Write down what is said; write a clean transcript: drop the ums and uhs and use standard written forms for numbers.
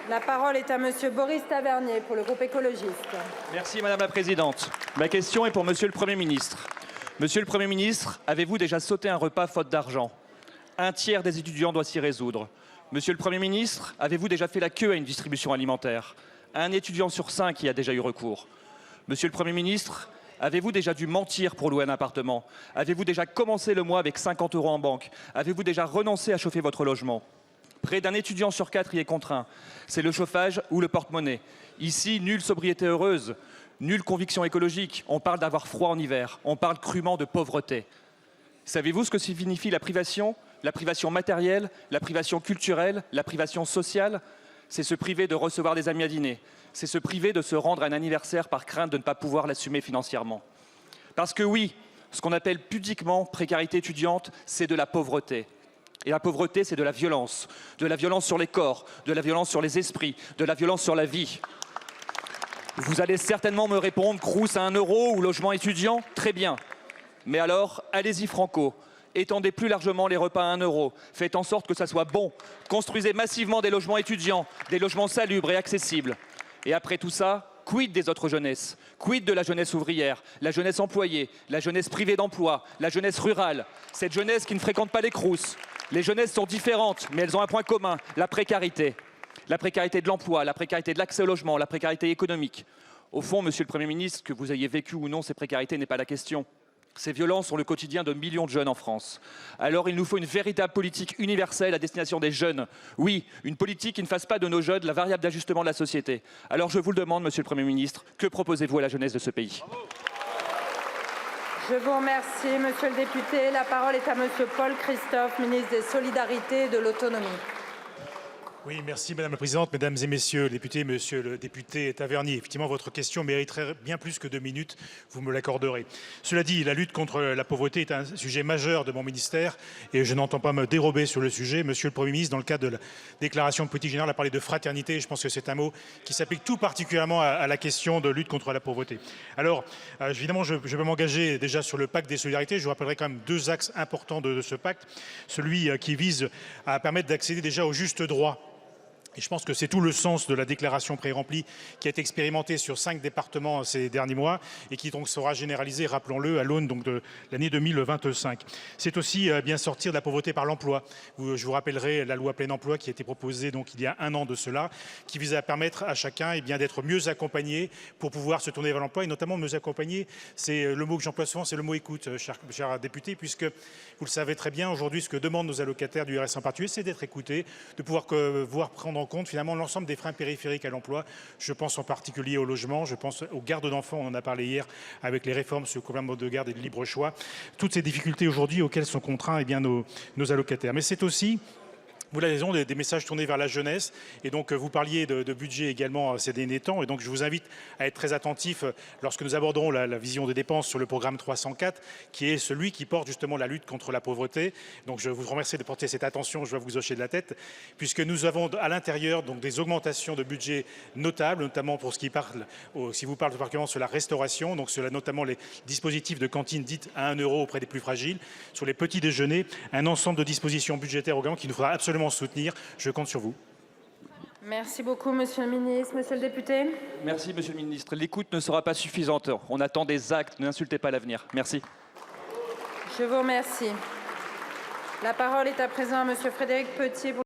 La parole est à Monsieur Boris Tavernier pour le groupe écologiste. Merci Madame la Présidente. Ma question est pour Monsieur le Premier ministre. Monsieur le Premier ministre, avez-vous déjà sauté un repas faute d'argent? Un tiers des étudiants doit s'y résoudre. Monsieur le Premier ministre, avez-vous déjà fait la queue à une distribution alimentaire? Un étudiant sur 5 y a déjà eu recours. Monsieur le Premier ministre, avez-vous déjà dû mentir pour louer un appartement? Avez-vous déjà commencé le mois avec 50 € en banque? Avez-vous déjà renoncé à chauffer votre logement? Près d'un étudiant sur 4 y est contraint. C'est le chauffage ou le porte-monnaie. Ici, nulle sobriété heureuse, nulle conviction écologique. On parle d'avoir froid en hiver. On parle crûment de pauvreté. Savez-vous ce que signifie la privation? La privation matérielle, la privation culturelle, la privation sociale? C'est se priver de recevoir des amis à dîner. C'est se priver de se rendre à un anniversaire par crainte de ne pas pouvoir l'assumer financièrement. Parce que oui, ce qu'on appelle pudiquement précarité étudiante, c'est de la pauvreté. Et la pauvreté, c'est de la violence sur les corps, de la violence sur les esprits, de la violence sur la vie. Vous allez certainement me répondre, Crous à 1 € ou logement étudiant, très bien. Mais alors, allez-y franco, étendez plus largement les repas à 1 €, faites en sorte que ça soit bon, construisez massivement des logements étudiants, des logements salubres et accessibles. Et après tout ça, quid des autres jeunesses? Quid de la jeunesse ouvrière, la jeunesse employée, la jeunesse privée d'emploi, la jeunesse rurale, cette jeunesse qui ne fréquente pas les Crous? Les jeunesses sont différentes, mais elles ont un point commun, la précarité. La précarité de l'emploi, la précarité de l'accès au logement, la précarité économique. Au fond, Monsieur le Premier ministre, que vous ayez vécu ou non ces précarités n'est pas la question. Ces violences sont le quotidien de millions de jeunes en France. Alors il nous faut une véritable politique universelle à destination des jeunes. Oui, une politique qui ne fasse pas de nos jeunes la variable d'ajustement de la société. Alors je vous le demande, Monsieur le Premier ministre, que proposez-vous à la jeunesse de ce pays? Je vous remercie, Monsieur le député. La parole est à Monsieur Paul Christophe, ministre des Solidarités et de l'Autonomie. Oui, merci Madame la Présidente, Mesdames et Messieurs les députés, Monsieur le député Tavernier. Effectivement, votre question mériterait bien plus que 2 minutes, vous me l'accorderez. Cela dit, la lutte contre la pauvreté est un sujet majeur de mon ministère et je n'entends pas me dérober sur le sujet. Monsieur le Premier ministre, dans le cadre de la déclaration de politique générale, a parlé de fraternité. Je pense que c'est un mot qui s'applique tout particulièrement à la question de lutte contre la pauvreté. Alors, évidemment, je peux m'engager déjà sur le pacte des solidarités. Je vous rappellerai quand même 2 axes importants de ce pacte. Celui qui vise à permettre d'accéder déjà au juste droit. Et je pense que c'est tout le sens de la déclaration pré-remplie qui a été expérimentée sur 5 départements ces derniers mois et qui donc sera généralisée, rappelons-le, à l'aune de l'année 2025. C'est aussi bien sortir de la pauvreté par l'emploi. Je vous rappellerai la loi plein emploi qui a été proposée donc il y a 1 an de cela, qui vise à permettre à chacun d'être mieux accompagné pour pouvoir se tourner vers l'emploi et notamment mieux accompagner. C'est le mot que j'emploie souvent, c'est le mot écoute, cher député, puisque vous le savez très bien, aujourd'hui, ce que demandent nos allocataires du RSA en particulier, c'est d'être écoutés, de pouvoir prendre en compte finalement l'ensemble des freins périphériques à l'emploi. Je pense en particulier au logement, je pense aux gardes d'enfants, on en a parlé hier avec les réformes sur le complément de garde et de libre choix. Toutes ces difficultés aujourd'hui auxquelles sont contraints nos allocataires. Mais c'est aussi, vous l'avez raison, des messages tournés vers la jeunesse. Et donc, vous parliez de budget également ces derniers temps. Et donc, je vous invite à être très attentif lorsque nous aborderons la vision des dépenses sur le programme 304, qui est celui qui porte justement la lutte contre la pauvreté. Donc, je vous remercie de porter cette attention. Je vais vous hocher de la tête, puisque nous avons à l'intérieur donc des augmentations de budget notables, notamment pour ce qui parle, si vous parlez particulièrement sur la restauration, donc sur notamment les dispositifs de cantine dites à 1 € auprès des plus fragiles, sur les petits déjeuners, un ensemble de dispositions budgétaires également qu'il nous faudra absolument soutenir. Je compte sur vous. Merci beaucoup, Monsieur le ministre. Monsieur le député. Merci, Monsieur le ministre. L'écoute ne sera pas suffisante. On attend des actes. N'insultez pas l'avenir. Merci. Je vous remercie. La parole est à présent à Monsieur Frédéric Pethier.